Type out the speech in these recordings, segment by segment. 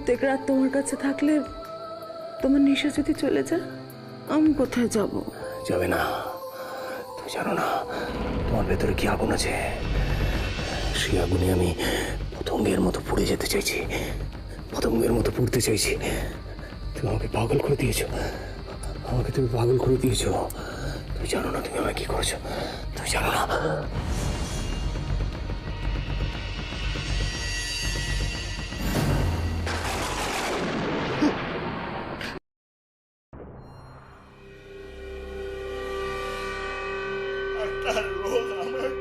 প্রত্যেক রাত তোমার কাছে থাকলে তোমার নেশা যদি চলে যায়, আমি কোথায় যাব? যাবে না, তুমি জানো না তোমার ভেতরে কি আগুন আছে। সেই আগুনে আমি পতঙ্গের মতো পুড়ে যেতে চাইছি, পতঙ্গের মতো পুড়তে চাইছি। তুমি আমাকে পাগল করে দিয়েছো, আমাকে তুমি পাগল করে দিয়েছো। তুমি জানো না তুমি আমাকে কি করছো, তুমি জানো না। একটা লোক আমার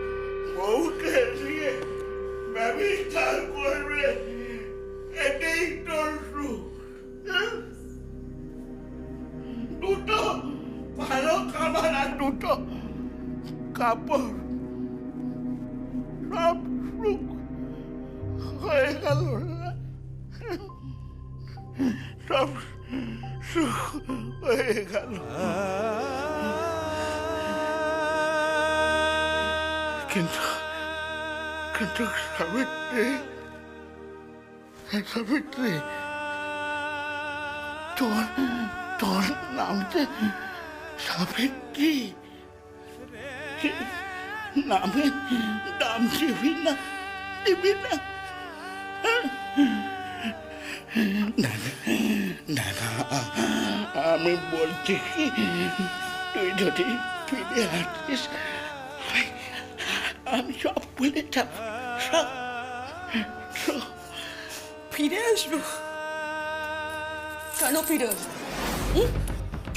বউকে নিয়ে ব্যবচার করবে, এটাই তোর সুখ। দুটো ভালো খাবার আর দুটো কাপড়, সব সুখ হয়ে গেল না? সব সুখ হয়ে গেল। কিন্তু কিন্তু সাবিত্রী, সাবিত্রী, তোর তোর নামতে সাবিত্রী, নামে দাম দিবি না, দিবি না? না না না, আমি বলছি কি, তুই যদি ফিরে আসিস আমি সব ভুলে যাব। সব ফিরে আসবো? কেন ফিরে আসবো?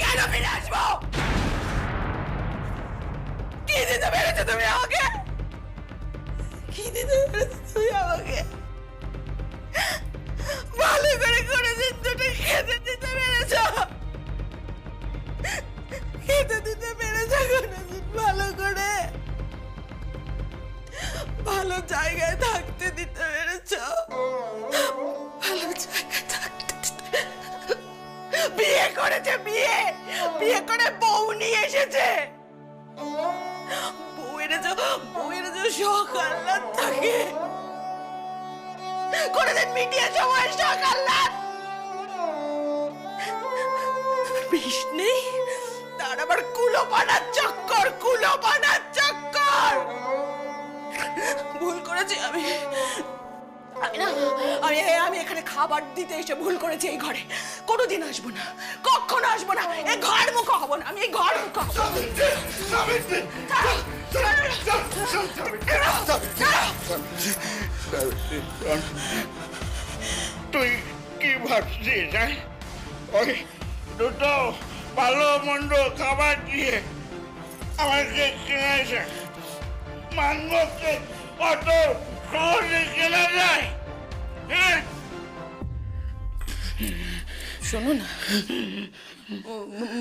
কেন ফিরে আসবো? কি দিতে পেরেছো তুমি আমাকে? কি দিতে পেরেছো তুমি আমাকে? ভালো করে কোনোদিন দুটো খেতে দিতে পেরেছো? খেতে দিতে পেরেছো কোনোদিন ভালো করে? ভালো জায়গায় থাকতে দিতে পেরেছো? ভালো জায়গায় থাকতে দিতে, বিয়ে করেছে, বিয়ে বিয়ে করে বউ নিয়ে এসেছে। বউয়ের যে শখ আহ্লাদ থাকে, কোনোদিন মিটিয়ে সময় শখ আহ্লাদ বিষ নেই, তার আবার কুলোপানার চক্কর, কুলোপানার চক্কর। ভুল করেছি আমি, আমি এখানে খাবার দিতে এসে ভুল করেছি। এই ঘরে কোনোদিন আসবো না, কখনো আসবো না, এই ঘর মুখো হবো না, আমি এই ঘর মুখো হবো। তুই কি ভাবছিস? ওই দুটো ভালো মন্দ খাবার দিয়ে আমাকে কিনেছে, মাংসকে কত সহজে কেনা যায়? হ্যাঁ, শোনো না,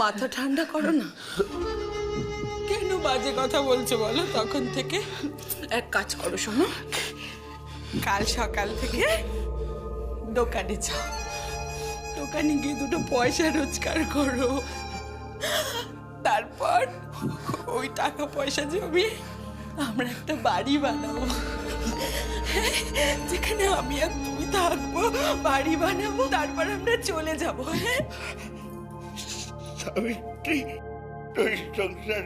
মাথা ঠান্ডা করো না। কেন বাজে কথা বলছো বলো তখন থেকে? এক কাজ করো, শোনো, কাল সকাল থেকে দোকানে যাও, দোকানে গিয়ে দুটো পয়সা রোজগার করো, তারপর ওই টাকা পয়সা জমিয়ে আমরা একটা বাড়ি বানাবো, যেখানে আমি আর তুমি থাকবো, বাড়ি বানাবো, তারপর আমরা চলে যাবো। হ্যাঁ সাবিত্রী, তুই সংসার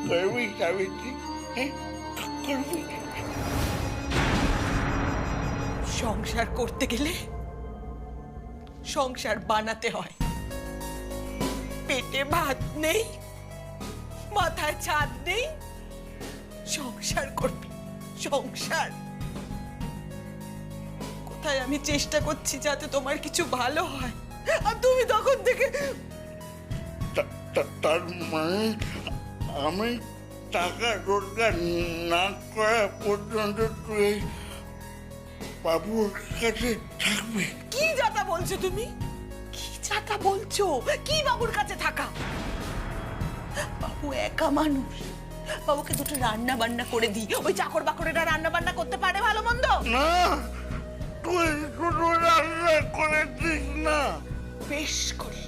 করবি? সাবিত্রী, হ্যাঁ করবি? সংসার করতে গেলে সংসার বানাতে হয়। পেটে ভাত নেই, মাথায় ছাদ নেই, সংসার করবি, সংসার। কোথায় আমি চেষ্টা করছি যাতে তোমার কিছু ভালো হয়, আর তুমি তখন থেকে। তার মানে আমি টাকা রোজগার না করা পর্যন্ত তুই বাবুর কাছে থাকবে? কি যাতা বলছো তুমি? কি যাতা বলছো? কি বাবুর কাছে থাকা? বাবু একা মানুষ, বাবুকে দুটো রান্না বান্না করে দিই, ওই চাকর বাকরেরা রান্না বান্না করতে পারে ভালো মন্দ? না, তুই শুধু রান্না করে দিস না। বেশ করি,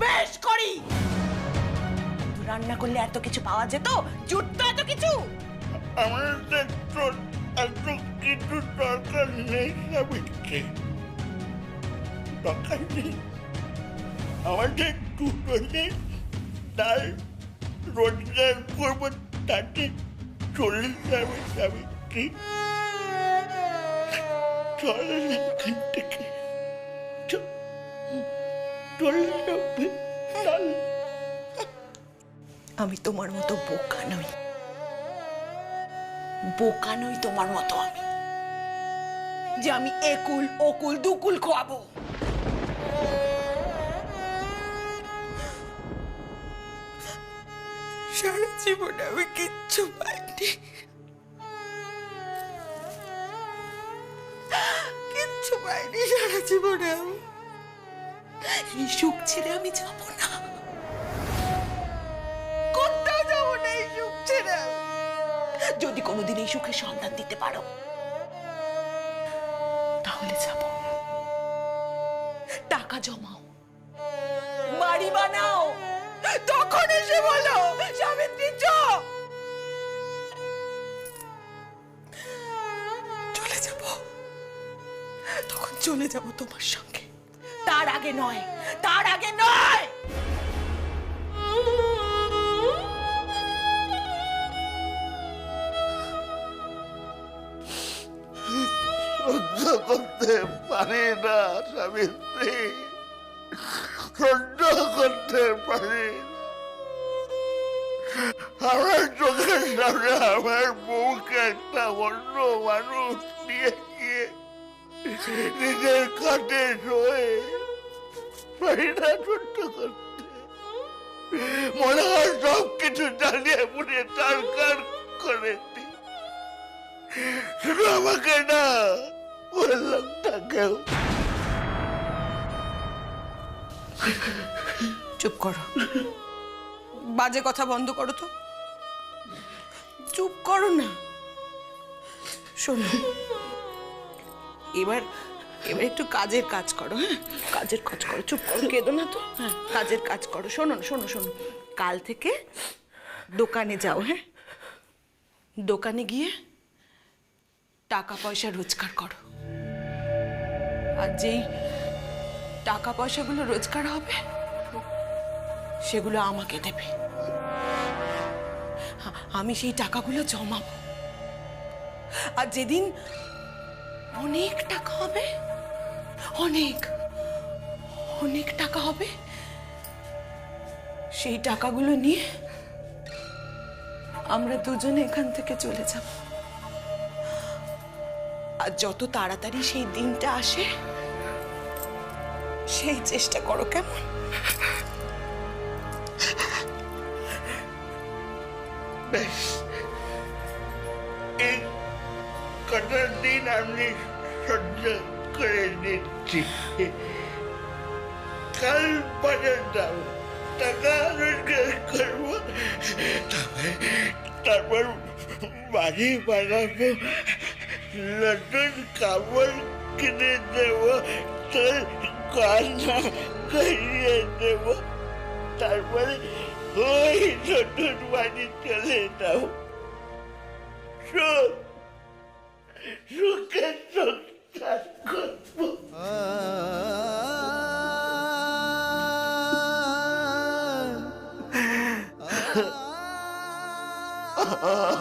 বেশ করি। রান্না করলে এত কিছু পাওয়া যেত, জুটতো এত কিছু। আমাদের তোর এত কিছু দরকার নেই সাবিত্রী। দরকার নেই। আমাদের দুজনে তার রোজগার করবো, তাতে চলে যাবে সাবিত্রী। চল এখান থেকে, চলে যাবে। চল। আমি তোমার মতো বোকা নই, বোকা নই তোমার মতো আমি, যে আমি একুল ওকুল দুকুল খোয়াবো। সারা জীবনে আমি কিচ্ছু পাইনি, কিচ্ছু পাইনি সারা জীবনে। আমি এই সুখ ছেড়ে আমি যাব না, কোথাও যাব না এই সুখ ছেড়ে। যদি কোনোদিন এই সুখের সন্ধান দিতে পারো তাহলে যাব। টাকা জমাও, বাড়ি বানাও, তখন এসে বলো সাবিত্রী চলে যাব। তখন চলে যাব তোমার সঙ্গে, তার আগে নয়, তার আগে নয়। সহ্য করতে পারি না সাবিত্রী, সহ্য করতে পারি। আমার চোখের সামনে আমার বউকে একটা অন্য মানুষ নিয়ে গিয়ে নিজের কাটে শোয়ে পারি না সহ্য করতে। মনে হয় সব কিছু জানিয়ে পুড়ে তার কার করে দিই, শুধু আমাকে না, ওই লোকটাকেও। চুপ করো, বাজে কথা বন্ধ করো তো, চুপ করো না। শোনো, এবার একটু কাজের কাজ করো। হ্যাঁ, কাজের কাজ করো, চুপ করো, কেঁদো না তো। হ্যাঁ, কাজের কাজ করো। শোনো শোনো শোনো, কাল থেকে দোকানে যাও। হ্যাঁ, দোকানে গিয়ে টাকা পয়সা রোজগার করো, আর যেই টাকা পয়সাগুলো রোজগার হবে সেগুলো আমাকে দেবে। আমি সেই টাকাগুলো জমাবো, আর যেদিন অনেক টাকা হবে, অনেক অনেক টাকা হবে, সেই টাকাগুলো নিয়ে আমরা দুজনে এখান থেকে চলে যাব। আর যত তাড়াতাড়ি সেই দিনটা আসে সেই চেষ্টা করো, কেমন? বেশ, এই কটা দিন আমি সহ্য করে নিচ্ছি। কাল বাজার যাবো, টাকা রোজগার করবো, তারপর বাড়ি বানাবো, নতুন কাপড় কিনে দেবো, তোর গয়না করিয়ে দেবো, তারপরে ওই নতুন বাড়ি চলে যাও। সুখে সংসার করবো।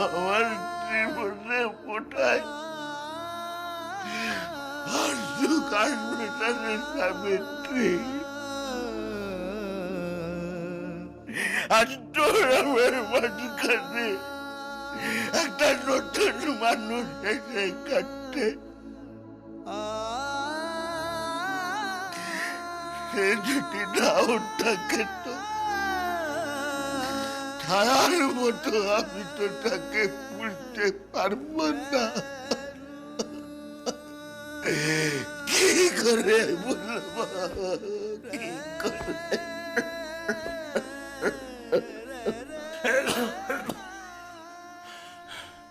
আমার জীবনে কোথায় আর সুখ আসবে না রে সাবিত্রী। আজ তোর আমার মাঝখানে একটা নতুন মানুষ এসে কাটতে, সে যদি নাও থাকে তো ছায়ার মতো আমি তো তাকে বুঝতে পারবো না। কি করে বলবো, কি করে?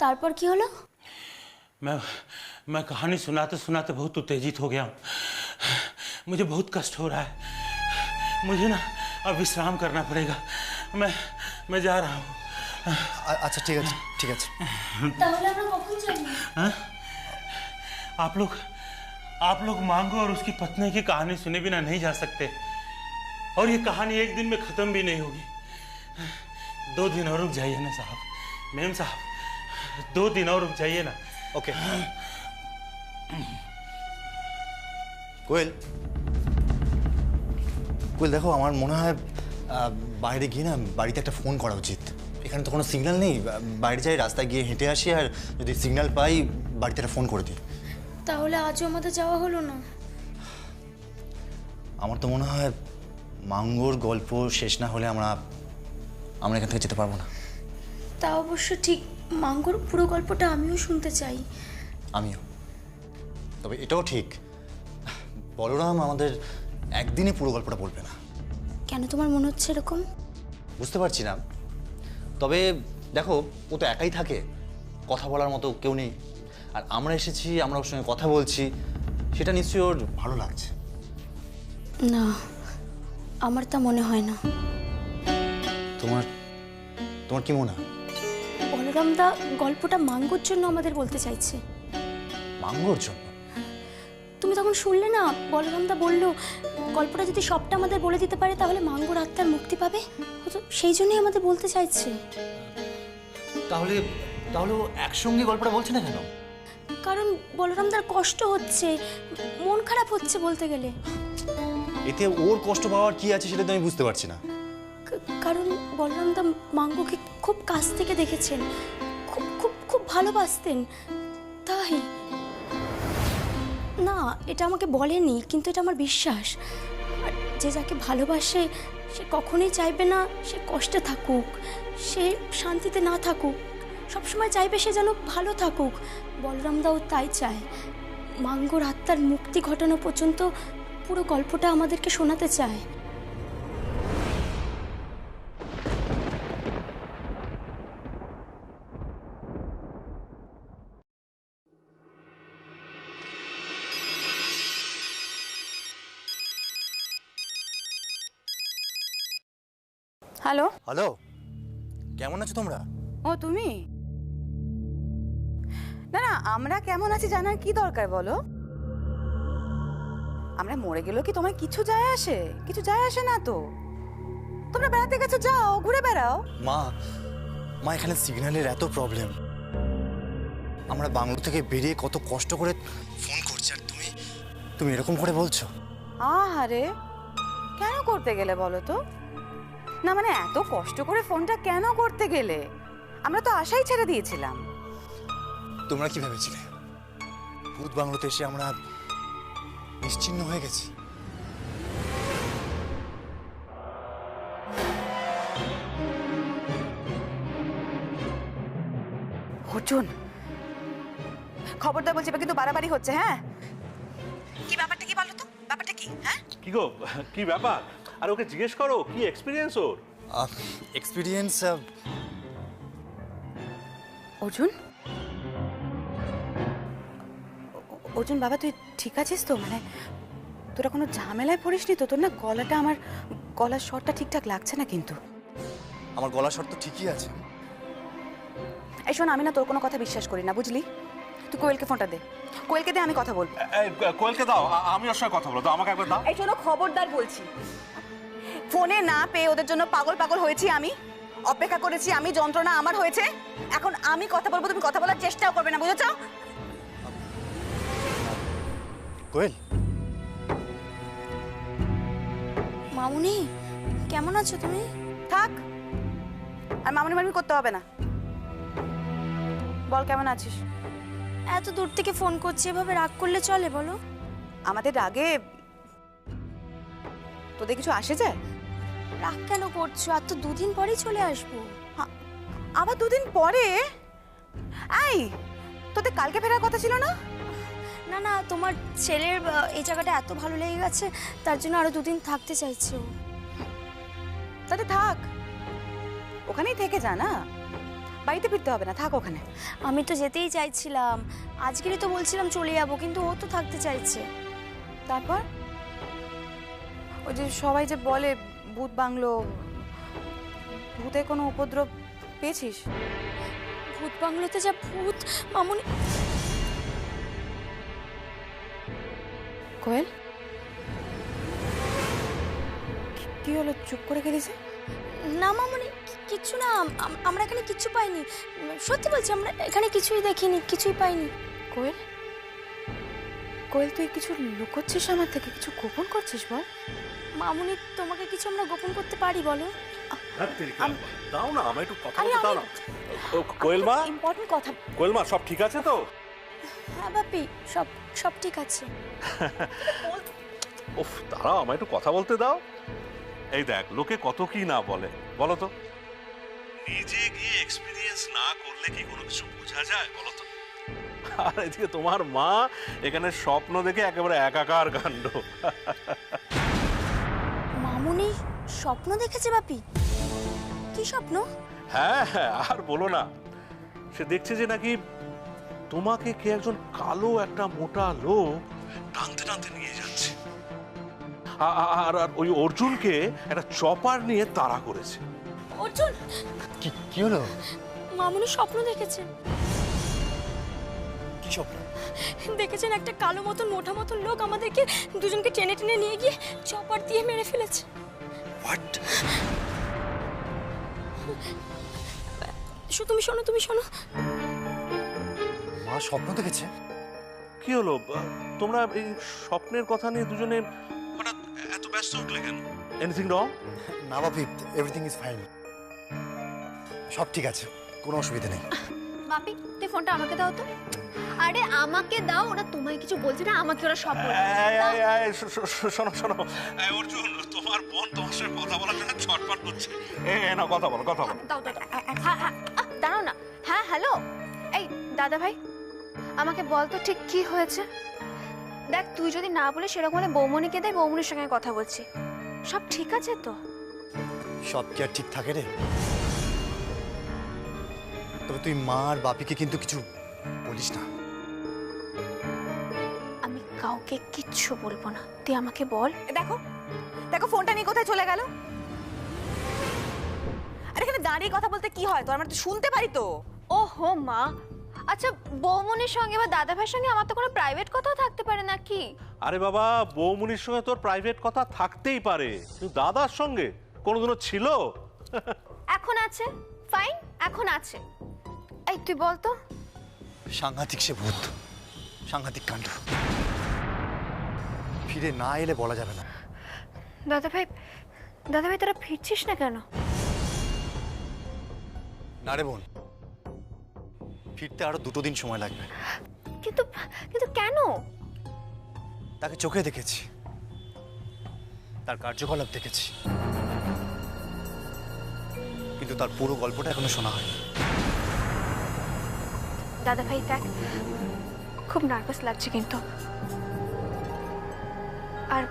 তারপর কি হলো? मैं कहानी सुनाते सुनाते बहुत उत्तेजित हो गया हूँ। मुझे बहुत कष्ट हो रहा है। मुझे ना अब विश्राम करना पड़ेगा। मैं जा रहा हूँ। আচ্ছা ঠিক আছে, ঠিক আছে। তাহলে আমরা কখন যাব? हाँ? आप लोग मांगो और उसकी पत्नी की कहानी सुने बिना नहीं जा सकते, और ये कहानी एक दिन में खत्म भी नहीं होगी। 2 दिन और रुक जाइए ना साहब, मेम साहब, 2 दिन और रुक जाइए ना। ओके কোয়েল, কোয়েল দেখো, আমার মনে হয় বাইরে গিয়ে না বাড়িতে একটা ফোন করা উচিত। এখানে তো কোনো সিগন্যাল নেই, বাইরে যাই, রাস্তায় গিয়ে হেঁটে আসি, আর যদি সিগন্যাল পাই বাড়িতে একটা ফোন করে দিই। তাহলে আজও আমাদের যাওয়া হলো না। আমার তো মনে হয় মাঙ্গোর গল্প শেষ না হলে আমরা এখান থেকে যেতে পারবো না। তা অবশ্য ঠিক, মাঙ্গোর পুরো গল্পটা আমিও শুনতে চাই। আমিও। তবে এটাও ঠিক, বলরাম আমাদের একদিনে পুরো গল্পটা বলবে না। কেন তোমার মনে হচ্ছে এরকম? বুঝতে পারছি না। তবে দেখো, ও তো একাই থাকে, কথা বলার মতো কেউ নেই, আর আমরা এসেছি, আমরা ওর সঙ্গে কথা বলছি, সেটা নিশ্চয়ই ওর ভালো লাগছে। না, আমার তা মনে হয় না। তোমার কি মনে হয়? বলরাম দা গল্পটা মাঙ্গোর জন্য আমাদের বলতে চাইছে। মাঙ্গোর জন্য? তুমি তখন শুনলে না, বলরাম দা বললো গল্পটা যদি সবটা আমাদের বলে দিতে পারে তাহলে মাঙ্গোর আত্মার মুক্তি পাবে। ও তো সেই জন্যই আমাদের বলতে চাইছে। তাহলে ও একসঙ্গে গল্পটা বলছে না কেন? কারণ বলরাম দার কষ্ট হচ্ছে, মন খারাপ হচ্ছে বলতে গেলে। এতে ওর কষ্ট পাওয়ার কি আছে সেটা তো আমি বুঝতে পারছি না। কারণ বলরাম দা মাঙ্গোকে খুব কাছ থেকে দেখেছেন, খুব খুব খুব ভালোবাসতেন, তাই না, এটা আমাকে বলেনি, কিন্তু এটা আমার বিশ্বাস। আর যে যাকে ভালোবাসে সে কখনোই চাইবে না সে কষ্টে থাকুক, সে শান্তিতে না থাকুক, সবসময় চাইবে সে যেন ভালো থাকুক। বলরাম দাও তাই চায়। মাঙ্গোর আত্মার মুক্তি ঘটানো পর্যন্ত পুরো গল্পটা আমাদেরকে শোনাতে চায়। হ্যালো। হ্যালো, কেমন আছো তোমরা? ও তুমি? না না, আমরা কেমন আছি জানার কি দরকার বলো? আমরা মরে গেলেও কি তোমার কিছু যায় আসে? কিছু যায় আসে না তো। তোমরা বেড়াতে গেছো, যাও ঘুরে বেড়াও। মা, এখানে সিগন্যালের এত প্রবলেম, আমরা বাংলো থেকে বেরিয়ে কত কষ্ট করে ফোন করছি, আর তুমি এরকম করে বলছো? আহারে, কেন করতে গেলে বলো তো? না মানে এত কষ্ট করে ফোনটা কেন করতে গেলে? আমরা তো আশাই ছেড়ে দিয়েছিলাম। তোমরা কি ভেবেছিলে ভূত বাংলোতে এসে আমরা নিশ্চিহ্ন হয়ে গেছি? অর্জুন, খবরদার বলছি, এবার কিন্তু বাড়াবাড়ি হচ্ছে। হ্যাঁ, কি ব্যাপারটা কি বলো তো? ব্যাপারটা কি? হ্যাঁ, কি গো, কি ব্যাপার? আর ওকে জিজ্ঞেস করো কি এক্সপিরিয়েন্স ওর। এক্সপিরিয়েন্স? অর্জুন, অর্জুন বাবা, তুই ঠিক আছিস তো? মানে তোরা কোনো ঝামেলায় পড়িসনি তো? তোর না গলাটা, আমার গলার স্বরটা ঠিকঠাক লাগছে না কিন্তু। আমার গলার স্বর তো ঠিকই আছে। এই শোন, আমি না তোর কোনো কথা বিশ্বাস করি না, বুঝলি? তুই কোয়েলকে ফোনটা দে, কোয়েলকে দে, আমি কথা বলবো। কোয়েলকে দাও, আমি ওর সঙ্গে কথা বলবো, দাও আমাকে একবার দাও। এই শোনো, খবরদার বলছি, ফোনে না পেয়ে ওদের জন্য পাগল হয়েছি আমি, অপেক্ষা করেছি আমি, যন্ত্রণা আমার হয়েছে। এখন আমি কথা বলবো, তুমি কথা বলার চেষ্টাও করবে না, বুঝেছো? কোয়েল, মামুনি, কেমন আছো তুমি? থাক, আর মামনি মামনি করতে হবে না। বল, কেমন আছিস? এত দূর থেকে ফোন করছি, এভাবে রাগ করলে চলে বলো? আমাদের রাগে তোদের কিছু আসে যায়? রাগ কেন করছো? আর তো 2 দিন পরেই চলে আসবো। আবার 2 দিন পরে? এই, তোদের কালকে ফেরার কথা ছিল না? না না, তোমার ছেলের এই জায়গাটা এত ভালো লেগে গেছে, তার জন্য আরো 2 দিন থাকতে চাইছে ও। তাহলে থাক, ওখানেই থেকে যা না, বাড়িতে ফিরতে হবে না, থাক ওখানে। আমি তো যেতেই চাইছিলাম, আজকেরই তো বলছিলাম চলে যাবো, কিন্তু ও তো থাকতে চাইছে। তারপর ওই যে সবাই যে বলে ভূত বাংলো, ভূতে কোনো উপদ্রব পেয়েছিস? ভূত বাংলোতে যা ভূত, মামুনি। কোয়েল কি হলো, চুপ করে গেলিছে? না মামুনি, কিচ্ছু না, আমরা এখানে কিচ্ছু পাইনি, সত্যি বলছি, আমরা এখানে কিছুই দেখিনি, কিছুই পাইনি। কোয়েল, কোয়েল তুই কিছু লুকোচ্ছিস আমার থেকে, কিছু গোপন করছিস বল। মামুনি, তোমাকে কিছু আমরা গোপন করতে পারি বলো? দাও না, আমায় একটু কথা বলতে দাও না। কোয়েল মা, ইম্পর্টেন্ট কথা। কোয়েল মা, সব ঠিক আছে তো? হ্যাঁ বাপি, সব সব ঠিক আছে। উফ, দাঁড়াও, আমায় একটু কথা বলতে দাও। এই দেখ, লোকে কত কি না বলে, বলো তো? নিজে গিয়ে এক্সপেরিয়েন্স না করলে কি কোনো কিছু বোঝা যায়, বলো তো? আর এদিকে তোমার মা এখানে স্বপ্ন দেখে একেবারে একাকার কাণ্ড। মামুনি স্বপ্ন দেখেছে বাপি? কি স্বপ্ন? হ্যাঁ হ্যাঁ, আর বলো না। সে দেখছে যে নাকি তোমাকে কে একজন কালো একটা মোটা লোক টানতে টানতে নিয়ে যাচ্ছে, আর ওই অর্জুনকে একটা চপার নিয়ে তাড়া করেছে। অর্জুন, কি হলো? মামুনি স্বপ্ন দেখেছে। কি স্বপ্ন? দেখেছেন একটা কালো মতন মোটা মতন লোক আমাদেরকে দুজনকে টেনে টেনে নিয়ে গিয়ে চপার দিয়ে মেরে ফেলেছে। হোয়াট? তুমি শোনো, তুমি শোনো। মা স্বপ্ন দেখেছে? কি হলো, তোমরা এই স্বপ্নের কথা নিয়ে দুজনে হঠাৎ এত ব্যস্ত উঠলে কেন? Anything wrong? না বাপি, এভরিথিং ইজ ফাইন, সব ঠিক আছে, কোনো অসুবিধা নেই। বাপি, তুই ফোনটা আমাকে দাও তো। আরে আমাকে দাও, ওরা তোমায় কিছু বলছে না, আমাকে ওরা সব বলছে। শোনো শোনো, অর্জুন, তোমার বোন তোমার সাথে কথা বলার জন্য ছটফট করছে। না, কথা বলো, কথা বলো। দাও দাও দাও। হ্যাঁ হ্যাঁ, দাঁড়াও না। হ্যাঁ হ্যালো, এই দাদা ভাই, আমাকে বল তো ঠিক কি হয়েছে। দেখ, তুই যদি না বলে সেরকম হলে বৌমনিকে দে, বৌমনির সঙ্গে কথা বলছি। সব ঠিক আছে তো? সব কি আর ঠিক থাকে রে? তবে তুই মা আর বাপিকে কিন্তু কিছু বলিস না। আমি কাউকে কিচ্ছু বলবো না, তুই আমাকে বল। দেখো দেখো, ফোনটা নিয়ে কোথায় চলে গেল? আরে এখানে দাঁড়িয়ে কথা বলতে কি হয়, তোর আমরা তো শুনতে পারি তো। ও হো মা, আচ্ছা বৌমনির সঙ্গে বা দাদা ভাইয়ের সঙ্গে আমার তো কোনো প্রাইভেট কথাও থাকতে পারে নাকি? আরে বাবা, বৌমনির সঙ্গে তোর প্রাইভেট কথা থাকতেই পারে, কিন্তু দাদার সঙ্গে কোনোদিনও ছিল? এখন আছে, ফাইন, এখন আছে। এই তুই বল তো। সাংঘাতিক সে ভূত, সাংঘাতিক কাণ্ড, ফিরে না এলে বলা যাবে না। দাদা ভাই, তোরা ফিরছিস না কেন? না রে বোন, ফিরতে আরো 2 দিন সময় লাগবে। কিন্তু কিন্তু কেন? তাকে চোখে দেখেছি, তার কার্যকলাপ দেখেছি, কিন্তু তার পুরো গল্পটা এখনো শোনা হয়নি। দাদা ভাই দেখ, খুব নার্ভাস লাগছে কিন্তু। আর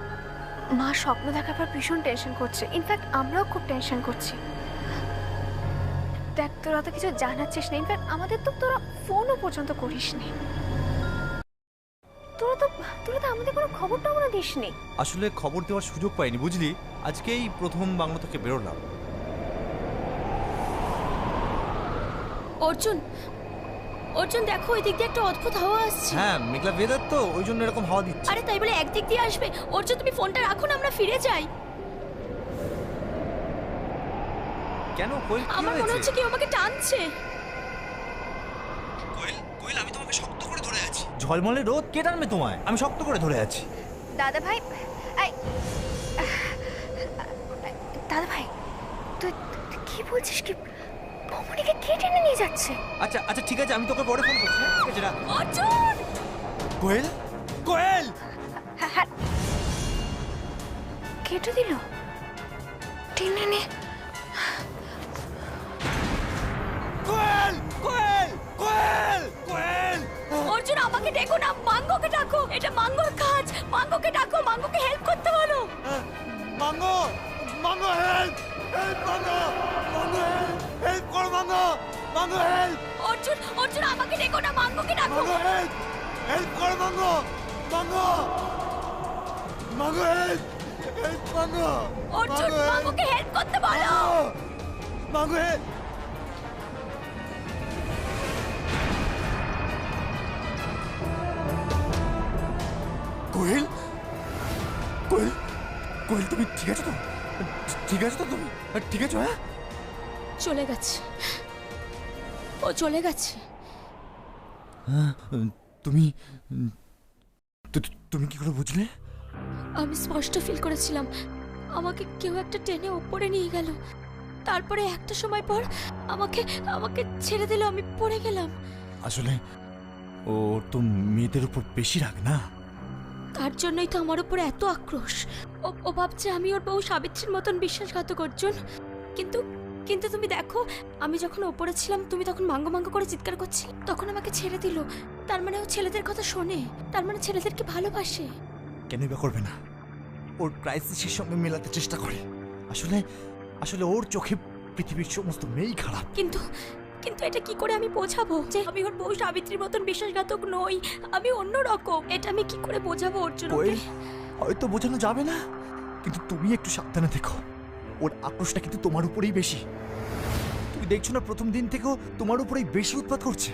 মা স্বপ্ন দেখার পর ভীষণ টেনশন করছে, ইনফ্যাক্ট আমরাও খুব টেনশন করছি। দেখ, তোরা তো কিছু জানাচ্ছিস না, ইনফ্যাক্ট আমাদের তো তোরা ফোনও পর্যন্ত করিসনি। তোরা তো আমাদের কোনো খবর টবরও দিসনি। আসলে খবর দেওয়ার সুযোগ পাইনি, বুঝলি, আজকেই প্রথম বাংলা থেকে বেরোলাম। অর্জুন, অর্জুন দেখো, ওই দিক দিয়ে একটা অদ্ভুত হাওয়া আসছে। হ্যাঁ, মেঘলা ওয়েদার তো, ওই জন্য এরকম হাওয়া দিচ্ছে। আরে তাই বলে একদিক দিয়ে আসবে? অর্জুন তুমি ফোনটা রাখো না, আমরা ফিরে যাই। কেন কোয়েল, কি আমার মনে হয়েছে? হচ্ছে কেউ আমাকে টানছে। কোয়েল, আমি তোমাকে শক্ত করে ধরে আছি। ঝলমলে রোদ, কে টানবে তোমায়? আমি শক্ত করে ধরে আছি। দাদা ভাই, এই দাদা ভাই, তুই কি বলছিস? কি বৌমনিকে কে টেনে নিয়ে যাচ্ছে? আচ্ছা আচ্ছা, ঠিক আছে, আমি তোকে পরে ফোন করছি। ঠিক আছে, রাখ। অর্জুন! কোয়েল, কোয়েল! হ্যাঁ, কেটে দিল, টেনে নিয়ে। কোয়েল, কোয়েল, কোয়েল, কোয়েল! অর্জুন, আমাকে ডেকো না, মাঙ্গোকে ডাকো, এটা মাঙ্গোর কাজ। মাঙ্গোকে ডাকো, মাঙ্গোকে হেল্প করতে বলো। Mango, Mango help, help Mango, Mango help, help কর Mango, Mango help, Arjun, Arjun আমাকে ডেকো না, মাঙ্গোকে ডাকো। মাঙ্গো হেল্প, হেল্প কর Mango, Mango, Mango help, help Mango, Arjun, মাঙ্গোকে হেল্প করতে বলো। Mango help. কোয়েল, কোয়েল তুমি ঠিক আছো তো? ঠিক আছো তো তুমি? ঠিক আছো? হ্যাঁ, চলে গেছে, ও চলে গেছে। তুমি তুমি কি করে বুঝলে? আমি স্পষ্ট ফিল করেছিলাম আমাকে কেউ একটা টেনে ওপরে নিয়ে গেল, তারপরে একটা সময় পর আমাকে আমাকে ছেড়ে দিল, আমি পড়ে গেলাম। আসলে ও তো মেয়েদের উপর বেশি রাগ না? তার জন্যই তো আমার উপরে এত আক্রোশ। ও ভাবছে আমি ওর বউ সাবিত্রীর মতন বিশ্বাসঘাতক অর্জুন। কিন্তু কিন্তু তুমি দেখো, আমি যখন ওপরে ছিলাম তুমি তখন মাঙ্গ মাঙ্গ করে চিৎকার করছিলে, তখন আমাকে ছেড়ে দিল। তার মানে ও ছেলেদের কথা শোনে, তার মানে ছেলেদেরকে ভালোবাসে। কেনই বা করবে না? ওর ক্রাইসিসের সঙ্গে মেলাতে চেষ্টা করে। আসলে আসলে ওর চোখে পৃথিবীর সমস্ত মেয়েই খারাপ। কিন্তু কিন্তু এটা কি করে আমি বোঝাবো যে আমি ওর বউ সাবিত্রীর মতন বিশ্বাসঘাতক নই, আমি অন্য রকম? এটা আমি কি করে বোঝাবো অর্জুনকে? কোয়েল, হয়তো বোঝানো যাবে না, কিন্তু তুমি একটু সাবধানে দেখো। ওর আক্রোশটা কিন্তু তোমার উপরেই বেশি। তুমি দেখছো না প্রথম দিন থেকেও তোমার উপরেই বেশি উৎপাত করছে।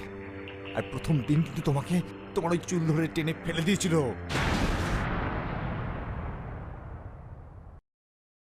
আর প্রথম দিন কিন্তু তোমাকে তোমার ওই চুল ধরে টেনে ফেলে দিয়েছিল।